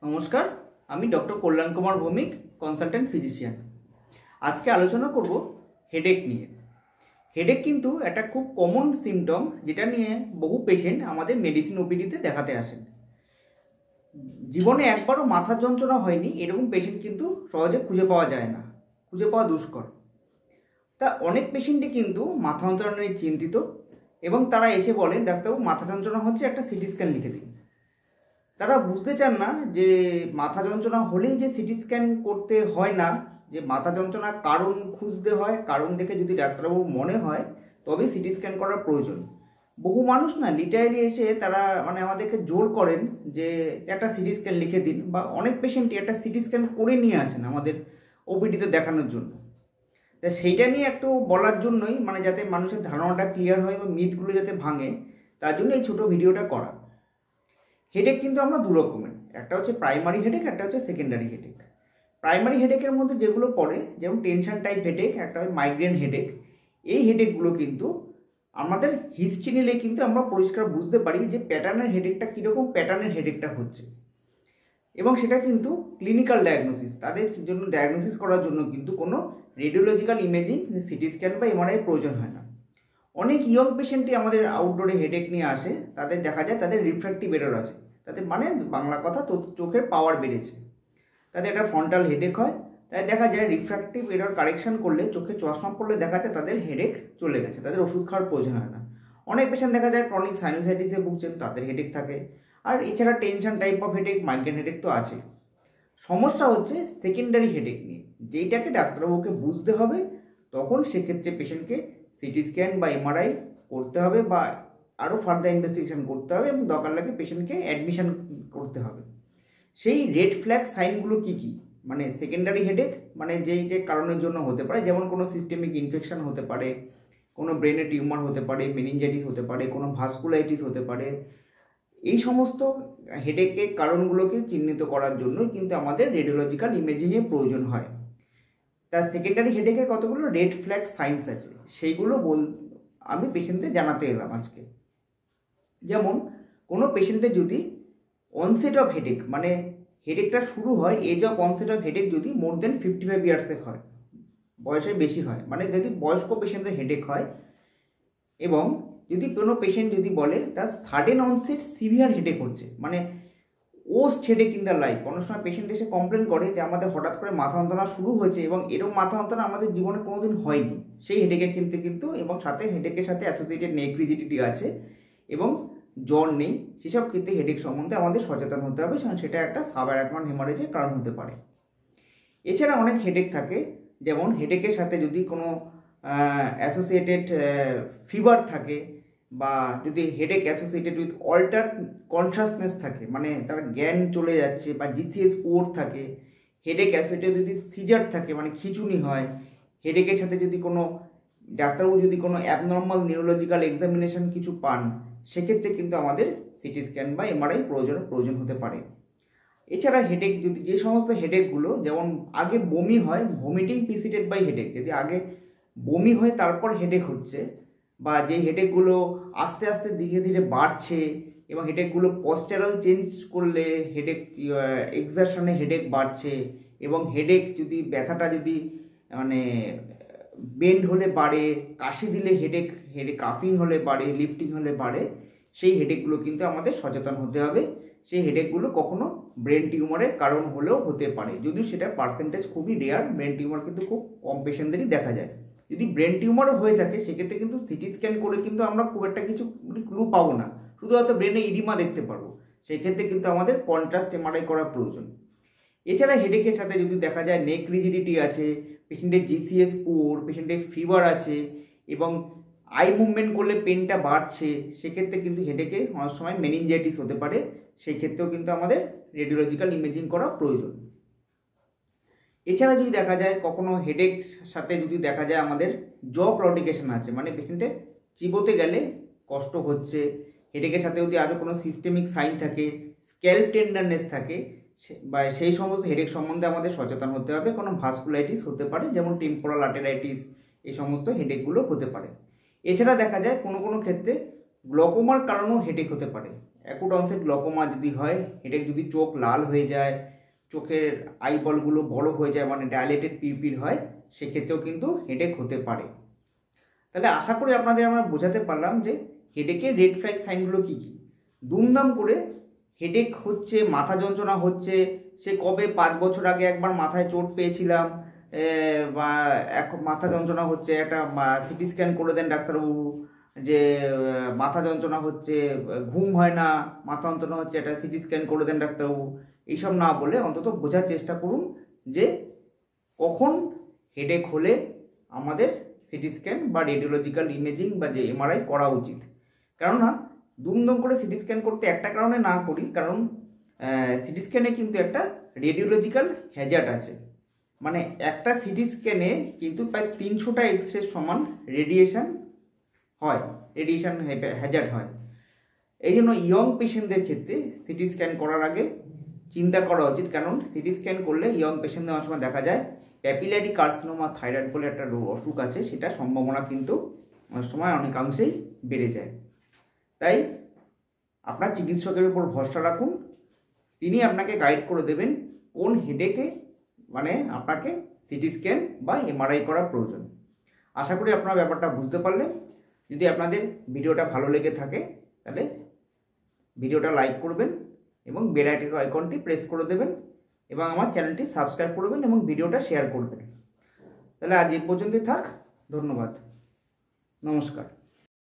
নমস্কার, আমি ডক্টর কল্যাণ Kumar Bhowmik, consultant physician. আজকে আলোচনা করব হেডেক নিয়ে। হেডেক কিন্তু একটা খুব কমন সিমটম, যেটা নিয়ে বহু পেশেন্ট আমাদের মেডিসিন ওপিডিতে দেখাতে আসেন। জীবনে একবারও মাথার যন্ত্রণা হয়নি এরকম পেশেন্ট কিন্তু সহজে খুঁজে পাওয়া যায় না, খুঁজে পাওয়া দুষ্কর। তা অনেক পেশেন্টই কিন্তু মাথা যন্ত্রণা নিয়ে চিন্তিত এবং তারা এসে বলেন, ডাক্তারবাবু মাথা যন্ত্রণা হচ্ছে, একটা সিটি স্ক্যান লিখে দিন। তারা বুঝতে চান না যে মাথা যন্ত্রণা হলেই যে সিটি স্ক্যান করতে হয় না, যে মাথা যন্ত্রণার কারণ খুঁজতে হয়, কারণ দেখে যদি ডাক্তারবাবু মনে হয় তবেই সিটি স্ক্যান করার প্রয়োজন। বহু মানুষ না লিটারালি এসে তারা আমাদেরকে জোর করেন যে একটা সিটি স্ক্যান লিখে দিন, বা অনেক পেশেন্টই একটা সিটি স্ক্যান করে নিয়ে আসেন আমাদের ওপিডিতে দেখানোর জন্য। তা সেইটা নিয়ে একটু বলার জন্যই, যাতে মানুষের ধারণাটা ক্লিয়ার হয় বা মিথগুলো যাতে ভাঙে, তার জন্য এই ছোটো ভিডিওটা করা। হেডেক কিন্তু আমরা দু রকমের, একটা হচ্ছে প্রাইমারি হেডেক, একটা হচ্ছে সেকেন্ডারি হেডেক। প্রাইমারি হেডেকের মধ্যে যেগুলো পড়ে, যেমন টেনশন টাইপ হেডেক, একটা হয় মাইগ্রেন হেডেক। এই হেডেকগুলো কিন্তু আমাদের হিস্ট্রি নিলে কিন্তু আমরা পরিষ্কার বুঝতে পারি যে প্যাটার্নের হেডেকটা কীরকম প্যাটার্নের হেডেকটা হচ্ছে, এবং সেটা কিন্তু ক্লিনিক্যাল ডায়াগনোসিস, তাদের জন্য ডায়াগনোসিস করার জন্য কিন্তু কোনো রেডিওলজিক্যাল ইমেজিং, সিটি স্ক্যান বা এমআরআই প্রয়োজন হয় না। অনেক ইয়ং পেশেন্টই আমাদের আউটডোরে হেডেক নিয়ে আসে, তাদের দেখা যায় তাদের রিফ্র্যাক্টিভ এরর আছে, তাদের বাংলা কথা তো চোখের পাওয়ার বেড়েছে, তাদের একটা ফ্রন্টাল হেডেক হয়। তাই দেখা যায় রিফ্র্যাক্টিভ এরর কারেকশন করলে, চোখে চশমা পড়লে দেখা যায় তাদের হেডেক চলে গেছে, তাদের ওষুধ খাওয়ার প্রয়োজন হয় না। অনেক পেশেন্ট দেখা যায় ক্রনিক সাইনোসাইটিসে ভুগছেন, তাদের হেডেক থাকে। আর এছাড়া tension type of headache, migraine headache তো আছে। সমস্যা হচ্ছে সেকেন্ডারি হেডেক নিয়ে, যেইটাকে ডাক্তারবাবুকে বুঝতে হবে। তখন সেক্ষেত্রে পেশেন্টকে সিটি স্ক্যান বা এমআরআই করতে হবে, বা আরও ফার্দার ইনভেস্টিগেশন করতে হবে, এবং দরকার লাগে পেশেন্টকে অ্যাডমিশন করতে হবে। সেই রেড ফ্ল্যাগ সাইনগুলো কি কি, সেকেন্ডারি হেডেক যেই যে কারণের জন্য হতে পারে, যেমন কোনো সিস্টেমিক ইনফেকশন হতে পারে, কোনো ব্রেনে টিউমার হতে পারে, মেনিনজাইটিস হতে পারে, কোনো ভাস্কুলাইটিস হতে পারে। এই সমস্ত হেডেকের কারণগুলোকে চিহ্নিত করার জন্য কিন্তু আমাদের রেডিওলজিক্যাল ইমেজিংয়ের প্রয়োজন হয়। তার সেকেন্ডারি হেডেকের কতগুলো রেড ফ্ল্যাগ সাইন্স আছে, সেইগুলো আমি পেশেন্টদের জানাতে এলাম আজকে। যেমন কোনো পেশেন্টের যদি অনসেট অফ হেডেক, হেডেকটা শুরু হয়, age of onset of headache যদি মোর দেন 55 ইয়ার্সে হয়, বয়সের বেশি হয়, যদি বয়স্ক পেশেন্টের হেডেক হয়, এবং যদি কোনো পেশেন্ট যদি বলে তার সাডেন অনসেট সিভিয়ার হেডেক হচ্ছে, worst headache in the life. কোনো সময় পেশেন্ট এসে কমপ্লেন করে যে আমাদের হঠাৎ করে মাথা যন্ত্রণা শুরু হয়েছে, এবং এরকম মাথা যন্ত্রণা আমাদের জীবনে কোনোদিন হয়নি, সেই হেডেকের কিন্তু এবং সাথে হেডেকের সাথে অ্যাসোসিয়েটেড নেক রিজিডিটি আছে এবং জ্বর নেই, সেসব ক্ষেত্রে হেডেক সম্বন্ধে আমাদের সচেতন হতে হবে, কারণ সেটা একটা সাবঅ্যারাকনয়েড হেমারেজের কারণ হতে পারে। এছাড়া অনেক হেডেক থাকে, যেমন হেডেকের সাথে যদি কোনো অ্যাসোসিয়েটেড ফিভার থাকে, বা যদি headache associated with alter consciousness থাকে, তার জ্ঞান চলে যাচ্ছে, বা জিসিএস পোর থাকে, হেডেক অ্যাসোসিয়েটেড যদি সিজার থাকে, খিঁচুনি হয়, হেডেকের সাথে যদি কোনো ডাক্তারবাবু যদি কোনো অ্যাবনর্মাল নিউরোলজিক্যাল এক্সামিনেশন কিছু পান, সেক্ষেত্রে কিন্তু আমাদের সিটি স্ক্যান বা এমআরআই প্রয়োজন হতে পারে। এছাড়া হেডেক যদি যে সমস্ত হেডেকগুলো, যেমন আগে বমি হয়, ভমিটিং প্রিসিডেড বাই হেডেক, যদি আগে বমি হয় তারপর হেডেক হচ্ছে, বা যে হেডেকগুলো আস্তে আস্তে ধীরে ধীরে বাড়ছে, এবং হেডেকগুলো পস্টারাল চেঞ্জ করলে হেডেক এক্সারশনে হেডেক বাড়ছে, এবং হেডেক যদি ব্যথাটা যদি বেন্ড হলে বাড়ে, কাশি দিলে হেডেক কাফিং হলে বাড়ে, লিফটিং হলে বাড়ে, সেই হেডেকগুলো কিন্তু আমাদের সচেতন হতে হবে। সেই হেডেকগুলো কখনো ব্রেন টিউমারের কারণ হলেও হতে পারে, যদিও সেটা পার্সেন্টেজ খুবই রেয়ার, ব্রেন টিউমার কিন্তু খুব কম পেশেন্টদেরই দেখা যায়। যদি ব্রেন টিউমারও হয়ে থাকে, সেক্ষেত্রে কিন্তু সিটি স্ক্যান করে কিন্তু আমরা খুব একটা কিছু ক্লু পাবো না, শুধু হয়তো ব্রেনে ইডিমা দেখতে পারবো। সেই ক্ষেত্রে কিন্তু আমাদের কন্ট্রাস্ট এমআরআই করা প্রয়োজন। এছাড়া হেডেকের সাথে যদি দেখা যায় নেক রিজিডিটি আছে, পেশেন্টের জিসিএস পোর, পেশেন্টের ফিভার আছে, এবং আই মুভমেন্ট করলে পেনটা বাড়ছে, সেক্ষেত্রে কিন্তু হেডেকে অনেক সময় মেনিনজাইটিস হতে পারে, সেই ক্ষেত্রেও কিন্তু আমাদের রেডিওলজিক্যাল ইমেজিং করা প্রয়োজন। এছাড়া যদি দেখা যায় কখনো হেডেক সাথে যদি দেখা যায় আমাদের জ ক্লডিকেশন আছে, পেশেন্টের চিবোতে গেলে কষ্ট হচ্ছে, হেডেকের সাথে যদি আরও কোনো সিস্টেমিক সাইন থাকে, স্ক্যাল্প টেন্ডারনেস থাকে, বা সেই সমস্ত হেডেক সম্বন্ধে আমাদের সচেতন হতে হবে। কোনো ভাস্কুলাইটিস হতে পারে, যেমন টেম্পোরাল আর্টেরাইটিস, এই সমস্ত হেডেকগুলো হতে পারে। এছাড়া দেখা যায় কোনো কোনো ক্ষেত্রে গ্লকোমার কারণেও হেডেক হতে পারে। অ্যাকুট অনসেট গ্লকোমা যদি হয়, হেডেক যদি চোখ লাল হয়ে যায়, চোখের আইবলগুলো বড় হয়ে যায়, মানে ডায়ালেটেড পিউপিল হয়, সেক্ষেত্রেও কিন্তু হেডেক হতে পারে। তাহলে আশা করি আপনাদের আমরা বোঝাতে পারলাম যে হেডেকের রেড ফ্ল্যাগ সাইনগুলো কী কী। দুমদাম করে হেডেক হচ্ছে, মাথা যন্ত্রণা হচ্ছে, সে কবে 5 বছর আগে একবার মাথায় চোট পেয়েছিলাম, বা মাথা যন্ত্রণা হচ্ছে, একটা সিটি স্ক্যান করে দেন ডাক্তারবাবু, যে মাথা যন্ত্রণা হচ্ছে, ঘুম হয় না, মাথা যন্ত্রণা হচ্ছে, একটা সিটি স্ক্যান করে দেন ডাক্তারবাবু, এইসব না বলে অন্তত বোঝার চেষ্টা করুন যে কখন হেডেক হলে আমাদের সিটি স্ক্যান বা রেডিওলজিক্যাল ইমেজিং বা যে এমআরআই করা উচিত। কেননা দুমদম করে সিটি স্ক্যান করতে একটা কারণে না করি, কারণ সিটি স্ক্যানে কিন্তু একটা রেডিওলজিক্যাল হ্যাজার্ড আছে, মানে একটা সিটি স্ক্যানে কিন্তু প্রায় 300টা এক্সরে সমান রেডিয়েশন হ্যাজার্ড হয়। এই জন্য ইয়ং পেশেন্টদের ক্ষেত্রে সিটি স্ক্যান করার আগে চিন্তা করা উচিত, কারণ সিটি স্ক্যান করলে ইয়ং পেশেন্টদের অনেক সময় দেখা যায় প্যাপিলারি কার্সিনোমা থাইরয়েড বলে একটা অসুখ আছে, সেটা সম্ভাবনা কিন্তু অনেক সময় অনেকাংশেই বেড়ে যায়। তাই আপনার চিকিৎসকের উপর ভরসা রাখুন, তিনি আপনাকে গাইড করে দেবেন কোন হেডেকে মানে আপনাকে সিটি স্ক্যান বা এমআরআই করা প্রয়োজন। আশা করি আপনারা ব্যাপারটা বুঝতে পারলেন। যদি আপনাদের ভিডিওটা ভালো লেগে থাকে তাহলে ভিডিওটা লাইক করবেন এবং বেল আইকনটি প্রেস করে দেবেন এবং আমার চ্যানেলটি সাবস্ক্রাইব করবেন এবং ভিডিওটা শেয়ার করবেন। তাহলে আজ এই পর্যন্তই থাক। ধন্যবাদ, নমস্কার।